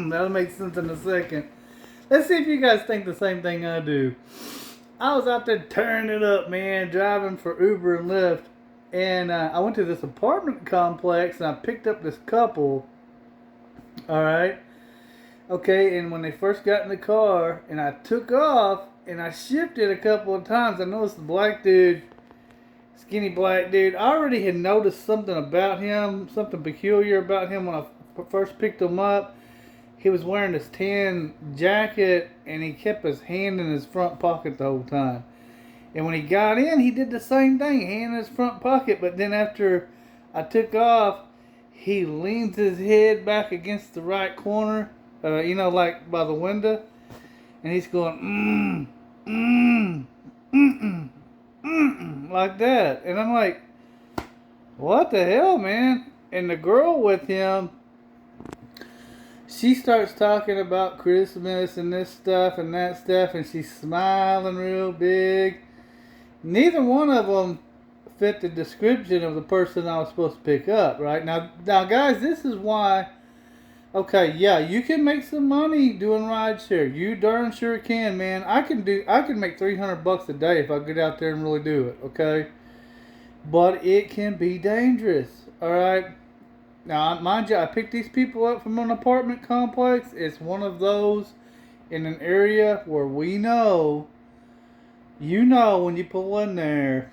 That'll make sense in a second. Let's see if you guys think the same thing I do. I was out there turning it up, man, driving for Uber and Lyft. And I went to this apartment complex and I picked up this couple. Alright. Okay, and when they first got in the car and I took off and I shifted a couple of times, I noticed the black dude, skinny black dude, I already had noticed something about him, something peculiar about him when I first picked him up. He was wearing this tan jacket and he kept his hand in his front pocket the whole time. And when he got in, he did the same thing, hand in his front pocket. But then after I took off, he leans his head back against the right corner, like by the window. And he's going, like that. And I'm like, what the hell, man? And the girl with him, she starts talking about Christmas and this stuff and that stuff, and she's smiling real big. Neither one of them fit the description of the person I was supposed to pick up, right? Now, guys, this is why, okay, yeah, you can make some money doing rideshare. You darn sure can, man. I can make $300 a day if I get out there and really do it, okay? But it can be dangerous, all right? Now, mind you, I picked these people up from an apartment complex. It's one of those in an area where we know, when you pull in there,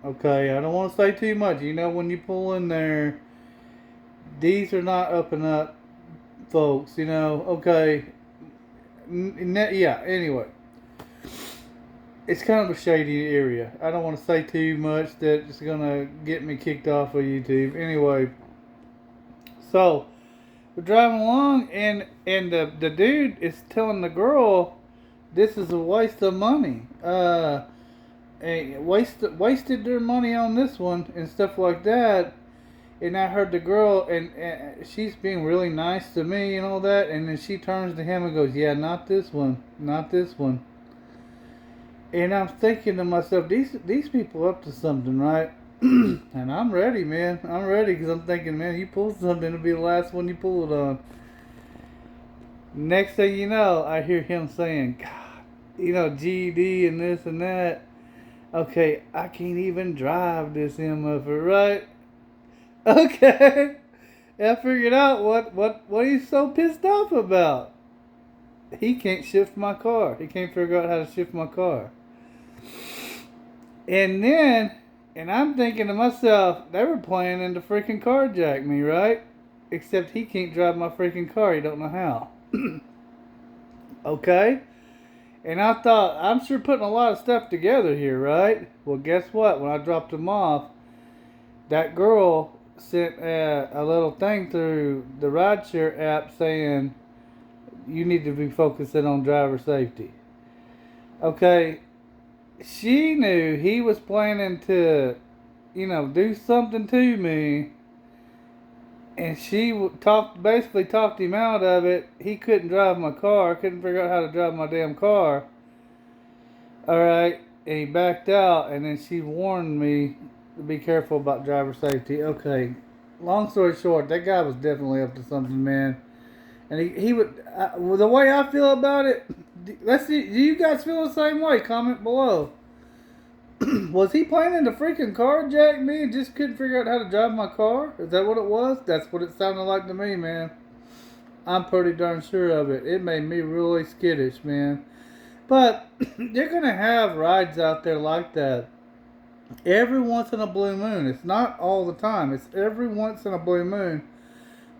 okay, I don't want to say too much. When you pull in there, these are not up and up folks, okay. Yeah, anyway. It's kind of a shady area. I don't want to say too much that's going to get me kicked off of YouTube. Anyway. So, we're driving along, and the dude is telling the girl, this is a waste of money. Wasted their money on this one and stuff like that. And I heard the girl, and she's being really nice to me and all that. And then she turns to him and goes, yeah, not this one. Not this one. And I'm thinking to myself, these people up to something, right? And I'm ready, man. I'm ready because I'm thinking, man, you pull something, it'll be the last one you pull it on. Next thing you know, I hear him saying, God, GED and this and that. Okay, I can't even drive this MFer, right? Okay. I figured out what he's so pissed off about. He can't shift my car. He can't figure out how to shift my car. And I'm thinking to myself, they were planning to freaking carjack me, right? Except he can't drive my freaking car. He don't know how. Okay? And I thought, I'm sure putting a lot of stuff together here, right? Well, guess what? When I dropped him off, that girl sent a little thing through the rideshare app saying, you need to be focusing on driver safety. Okay? She knew he was planning to, do something to me. And she basically talked him out of it. He couldn't drive my car. Couldn't figure out how to drive my damn car. Alright. And he backed out. And then she warned me to be careful about driver safety. Okay. Long story short, that guy was definitely up to something, man. And he would, the way I feel about it, let's see, do you guys feel the same way? Comment below. Was he planning to freaking carjack me and just couldn't figure out how to drive my car? Is that what it was? That's what it sounded like to me, man. I'm pretty darn sure of it. It made me really skittish, man. But you're going to have rides out there like that. Every once in a blue moon. It's not all the time. It's every once in a blue moon.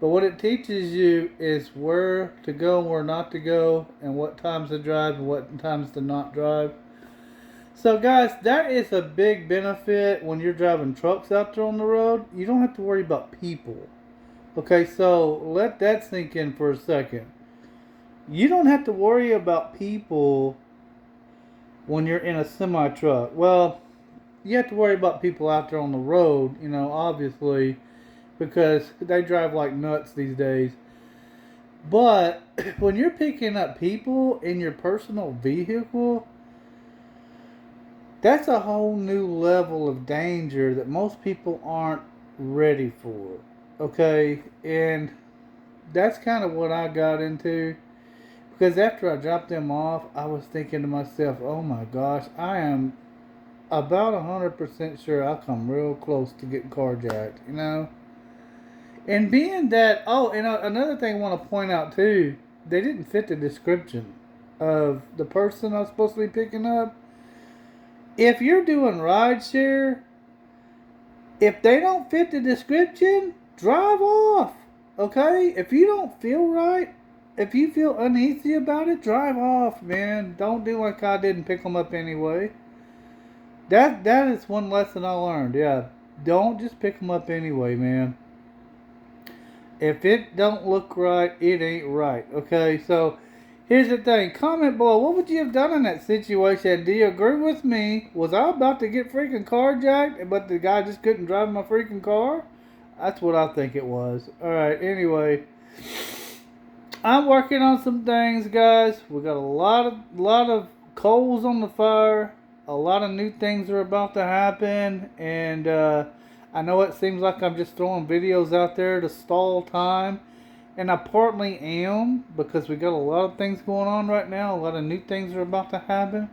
But what it teaches you is where to go and where not to go, and what times to drive and what times to not drive. So guys, that is a big benefit when you're driving trucks out there on the road. You don't have to worry about people. Okay, so let that sink in for a second. You don't have to worry about people when you're in a semi-truck. Well, you have to worry about people out there on the road, obviously, because they drive like nuts these days. But when you're picking up people in your personal vehicle, that's a whole new level of danger that most people aren't ready for. Okay, and that's kind of what I got into. Because after I dropped them off, I was thinking to myself, oh my gosh, I am about 100% sure I'll come real close to getting carjacked, you know? And being that, oh, and another thing I want to point out too, they didn't fit the description of the person I was supposed to be picking up. If you're doing rideshare, if they don't fit the description, drive off. Okay? If you don't feel right, if you feel uneasy about it, drive off, man. Don't do like I did and pick them up anyway. That is one lesson I learned. Yeah, don't just pick them up anyway, man. If it don't look right, it ain't right. Okay, so here's the thing. Comment below. What would you have done in that situation? Do you agree with me? Was I about to get freaking carjacked, but the guy just couldn't drive my freaking car? That's what I think it was. Alright, anyway. I'm working on some things, guys. We got a lot of coals on the fire. A lot of new things are about to happen, and I know it seems like I'm just throwing videos out there to stall time, and I partly am because we got a lot of things going on right now. A lot of new things are about to happen,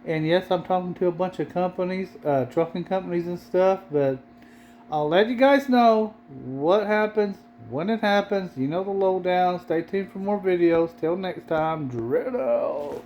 and yes, I'm talking to a bunch of companies, trucking companies and stuff, but I'll let you guys know what happens when it happens. You know the lowdown. Stay tuned for more videos. Till next time, dread out.